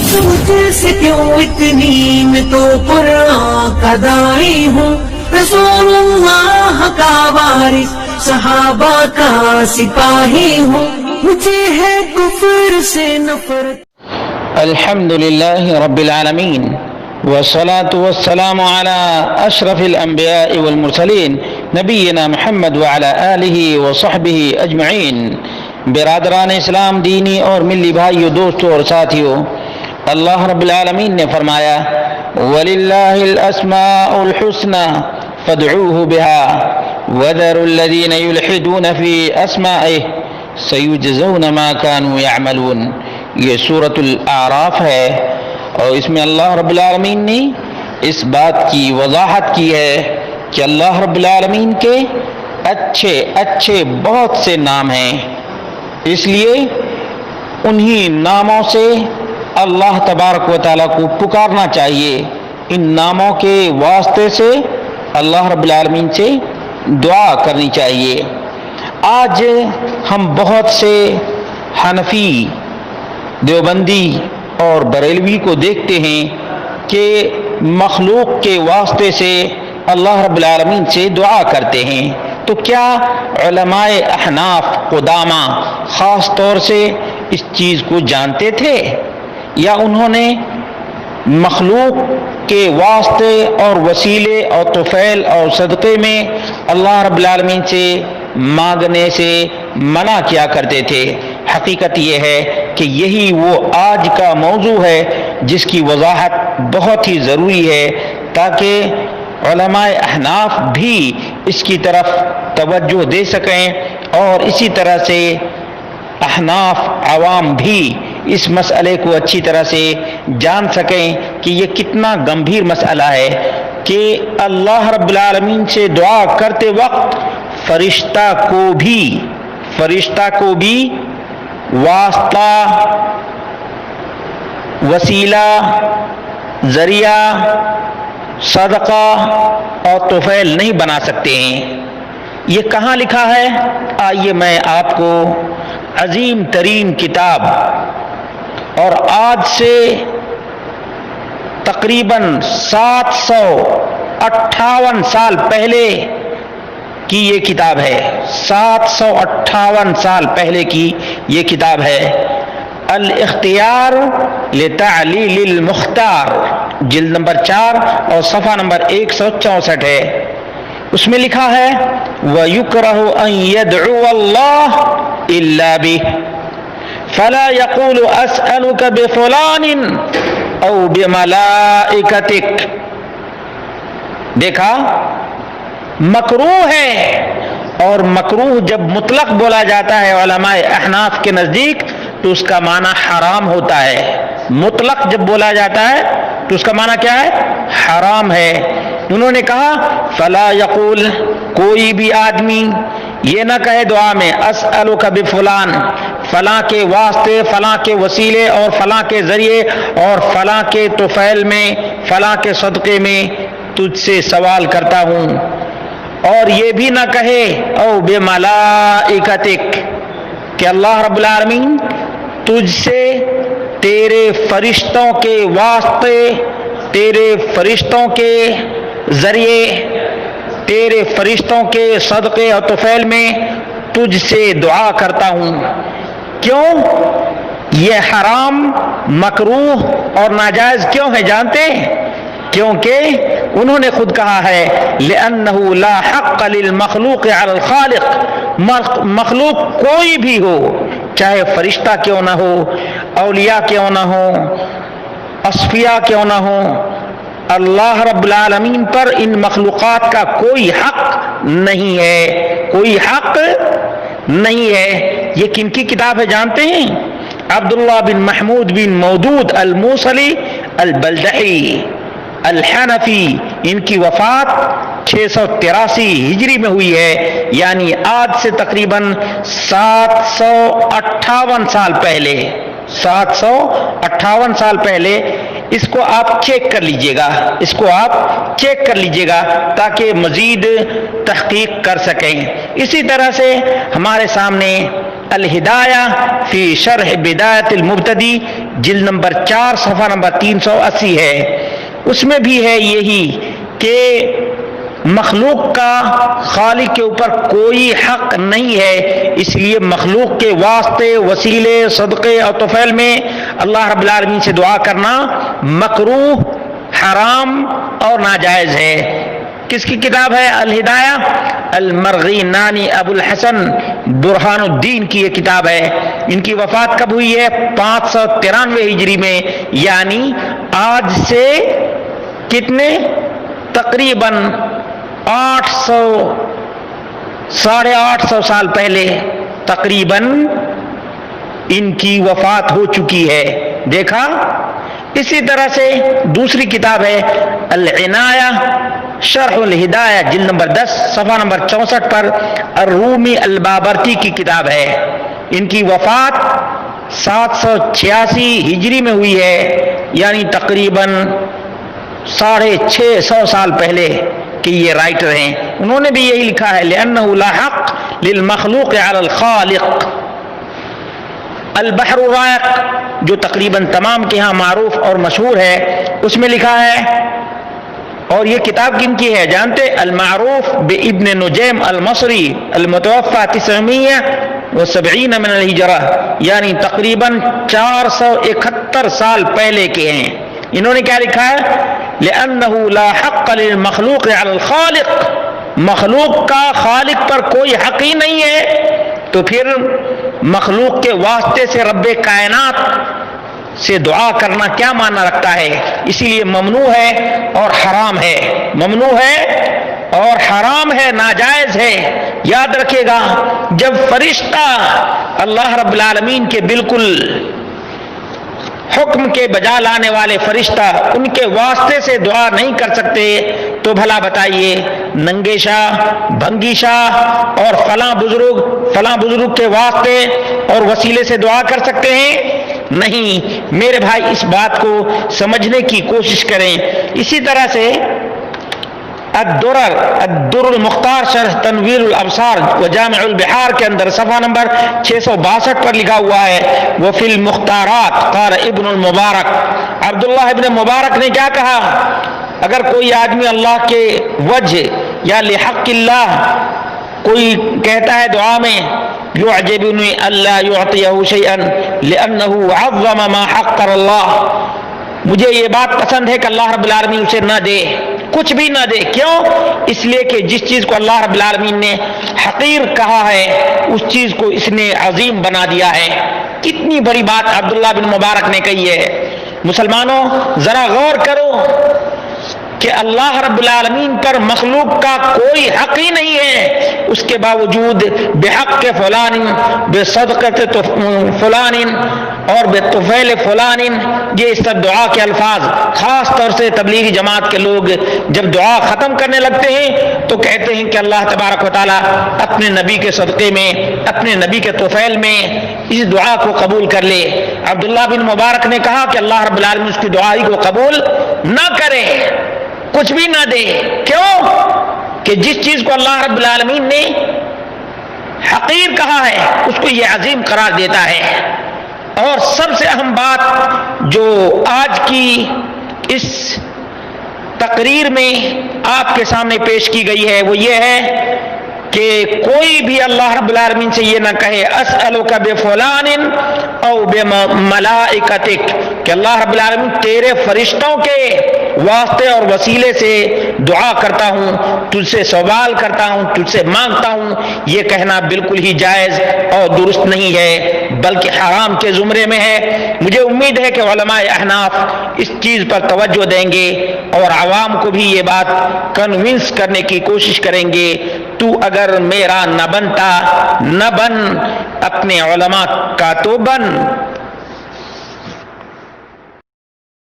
مجھ سے کیوں اتنی میں تو قرآن کا داعی ہوں، رسول اللہ کا وارث صحابہ کا سپاہی ہوں، مجھے ہے کفر سے نفرت۔ الحمد لله رب العالمين والصلاة والسلام على أشرف الأنبياء والمرسلين نبينا محمد وعلى آله وصحبه أجمعين۔ برادران اسلام، دینی اور ملی بھائیو، دوستو اور ساتھیو، اللہ رب العالمین نے فرمایا وَلِلَّهِ الْأَسْمَاءُ الْحُسْنَى فَادْعُوهُ بِهَا وَذَرُوا الَّذِينَ يُلْحِدُونَ فِي أَسْمَائِهِ سَيُجْزَوْنَ مَا كَانُوا يَعْمَلُونَ۔ یہ سورۃ الاعراف ہے، اور اس میں اللہ رب العالمین نے اس بات کی وضاحت کی ہے کہ اللہ رب العالمین کے اچھے اچھے بہت سے نام ہیں، اس لیے انہی ناموں سے اللہ تبارک و تعالیٰ کو پکارنا چاہیے، ان ناموں کے واسطے سے اللہ رب العالمین سے دعا کرنی چاہیے۔ آج ہم بہت سے حنفی، دیوبندی اور بریلوی کو دیکھتے ہیں کہ مخلوق کے واسطے سے اللہ رب العالمین سے دعا کرتے ہیں، تو کیا علماء احناف قدامى خاص طور سے اس چیز کو جانتے تھے، یا انہوں نے مخلوق کے واسطے اور وسیلے اور طفیل اور صدقے میں اللہ رب العالمین سے مانگنے سے منع کیا کرتے تھے؟ حقیقت یہ ہے کہ یہی وہ آج کا موضوع ہے جس کی وضاحت بہت ہی ضروری ہے، تاکہ علماء احناف بھی اس کی طرف توجہ دے سکیں، اور اسی طرح سے احناف عوام بھی اس مسئلے کو اچھی طرح سے جان سکیں کہ یہ کتنا گمبھیر مسئلہ ہے کہ اللہ رب العالمین سے دعا کرتے وقت فرشتہ کو بھی واسطہ، وسیلہ، ذریعہ، صدقہ اور طفیل نہیں بنا سکتے ہیں۔ یہ کہاں لکھا ہے؟ آئیے میں آپ کو عظیم ترین کتاب، اور آج سے تقریباً 758 سال پہلے کی یہ کتاب ہے، 758 سال پہلے کی یہ کتاب ہے، الاختیار لتعلیل المختار، جلد نمبر 4 اور صفحہ نمبر 164 ہے۔ اس میں لکھا ہے وَيُكْرَهُ أَن يَدْعُوَ اللَّهَ إِلَّا بِهِ فَلَا يَقُولُ أَسْأَلُكَ بِفُلَانٍ أَوْ بِمَلَائِكَتِكَ۔ دیکھا، مکروہ ہے، اور مکروہ جب مطلق بولا جاتا ہے علماء احناف کے نزدیک تو اس کا معنی حرام ہوتا ہے۔ مطلق جب بولا جاتا ہے تو اس کا معنی کیا ہے؟ حرام ہے۔ انہوں نے کہا فلا یقول، کوئی بھی آدمی یہ نہ کہے دعا میں اسألک بفلان، فلاں کے واسطے، فلاں کے وسیلے اور فلاں کے ذریعے اور فلاں کے طفیل میں، فلاں کے صدقے میں تجھ سے سوال کرتا ہوں، اور یہ بھی نہ کہے او بملائکتک، کہ اللہ رب العالمین تجھ سے تیرے فرشتوں کے واسطے، تیرے فرشتوں کے ذریعے، تیرے فرشتوں کے صدقے اور طفیل میں تجھ سے دعا کرتا ہوں۔ کیوں یہ حرام، مکروہ اور ناجائز کیوں ہے جانتے ہیں؟ کیونکہ انہوں نے خود کہا ہے لِأَنَّهُ لَا حَقَّ لِلْمَخْلُوقِ عَلَى الْخَالِقِ، مخلوق کوئی بھی ہو، چاہے فرشتہ کیوں نہ ہو، اولیاء کیوں نہ ہو، اصفیاء کیوں نہ ہو، اللہ رب العالمین پر ان مخلوقات کا کوئی حق نہیں ہے، کوئی حق نہیں ہے۔ یہ کن کی کتاب ہے جانتے ہیں؟ عبداللہ بن محمود بن مودود الموصلی البلدحی الحنفی، ان کی وفات 683 ہجری میں ہوئی ہے، یعنی آج سے تقریباً 758 سال پہلے، 758 سال پہلے۔ اس کو آپ چیک کر لیجئے گا، اس کو آپ چیک کر لیجئے گا تاکہ مزید تحقیق کر سکیں۔ اسی طرح سے ہمارے سامنے الہدایہ فی شرح بدایت المبتدی، جلد نمبر 4 صفحہ نمبر 380 ہے. اس میں بھی ہے یہی کہ مخلوق کا خالق کے اوپر کوئی حق نہیں ہے، اس لیے مخلوق کے واسطے، وسیلے، صدقے اور طفیل میں اللہ رب العالمین سے دعا کرنا مکروہ، حرام اور ناجائز ہے. کس کی کتاب ہے؟ الہدایہ، المرغی نانی ابو الحسن برہان الدین کی یہ کتاب ہے. ان کی وفات کب ہوئی ہے؟ 593 ہجری میں، یعنی آج سے کتنے، تقریباً 800 سال پہلے تقریباً ان کی وفات ہو چکی ہے. دیکھا. اسی طرح سے دوسری کتاب ہے العنایہ شرح الہدایہ، جلد نمبر 10 صفحہ نمبر 64 پر الرومی البابرتی کی کتاب ہے. ان کی وفات 786 ہجری میں ہوئی ہے، یعنی تقریباً 650 سال پہلے کہ یہ رائٹر ہیں. انہوں نے بھی یہی لکھا ہے لِأَنَّهُ لَا حَقَّ لِلْمَخْلُوقِ عَلَى الْخَالِقِ. البحر الرائق جو تقریباً تمام کے ہاں معروف اور مشہور ہے، اس میں لکھا ہے، اور یہ کتاب کن کی ہے جانتے؟ المعروف بابن نجیم المصری المتوفى 970 من الہجرہ، یعنی تقریباً 471 سال پہلے کے ہیں. انہوں نے کیا لکھا ہے؟ لِأَنَّهُ لَا حَقَّ لِلْمَخْلُوقِ عَلَى الْخَالِقِ. مخلوق کا خالق پر کوئی حق ہی نہیں ہے، تو پھر مخلوق کے واسطے سے رب کائنات سے دعا کرنا کیا معنی رکھتا ہے؟ اسی لیے ممنوع ہے اور حرام ہے. ممنوع ہے اور حرام ہے، ناجائز ہے. یاد رکھے گا، جب فرشتہ اللہ رب العالمین کے بالکل حکم کے بجا لانے والے فرشتہ ان کے واسطے سے دعا نہیں کر سکتے، تو بھلا بتائیے ننگے شاہ، بھنگی شاہ اور فلاں بزرگ کے واسطے اور وسیلے سے دعا کر سکتے ہیں؟ نہیں. میرے بھائی اس بات کو سمجھنے کی کوشش کریں. اسی طرح سے الدر المختار شرح تنویر الابصار و جامع البحار کے اندر صفحہ نمبر 662 پر لکھا ہوا ہے وفی المختارات قال ابن المبارک. عبداللہ ابن مبارک نے کیا کہا؟ اگر کوئی آدمی اللہ کے وجہ یا لحق اللہ کوئی کہتا ہے دعا میں یعجبنی اللہ یعطیہ شیئا لأنہ عظم ما حقر اللہ، مجھے یہ بات پسند ہے کہ اللہ رب العالمین اسے نہ دے، کچھ بھی نہ دے. کیوں؟ اس لیے کہ جس چیز کو اللہ رب العالمین نے حقیر کہا ہے اس چیز کو اس نے عظیم بنا دیا ہے. کتنی بڑی بات عبداللہ بن مبارک نے کہی ہے. مسلمانوں ذرا غور کرو کہ اللہ رب العالمین پر مخلوق کا کوئی حق ہی نہیں ہے، اس کے باوجود بحق فلان، بصدقت فلان اور بطفیل فلان، یہ سب دعا کے الفاظ خاص طور سے تبلیغی جماعت کے لوگ جب دعا ختم کرنے لگتے ہیں تو کہتے ہیں کہ اللہ تبارک و تعالیٰ اپنے نبی کے صدقے میں، اپنے نبی کے طفیل میں اس دعا کو قبول کر لے. عبداللہ بن مبارک نے کہا کہ اللہ رب العالمین اس کی دعائی کو قبول نہ کرے، کچھ بھی نہ دے. کیوں؟ کہ جس چیز کو اللہ رب العالمین نے حقیر کہا ہے اس کو یہ عظیم قرار دیتا ہے. اور سب سے اہم بات جو آج کی اس تقریر میں آپ کے سامنے پیش کی گئی ہے وہ یہ ہے کہ کوئی بھی اللہ رب العالمین سے یہ نہ کہے اسألک بفلان او بملائکتک، کہ اللہ رب العالمین تیرے فرشتوں کے واسطے اور وسیلے سے دعا کرتا ہوں، تجھ سے سوال کرتا ہوں، تجھ سے مانگتا ہوں. یہ کہنا بالکل ہی جائز اور درست نہیں ہے، بلکہ حرام کے زمرے میں ہے. مجھے امید ہے کہ علماء احناف اس چیز پر توجہ دیں گے اور عوام کو بھی یہ بات کنونس کرنے کی کوشش کریں گے. تو اگر میرا نہ بنتا، نہ بن، اپنے علماء کا تو بن.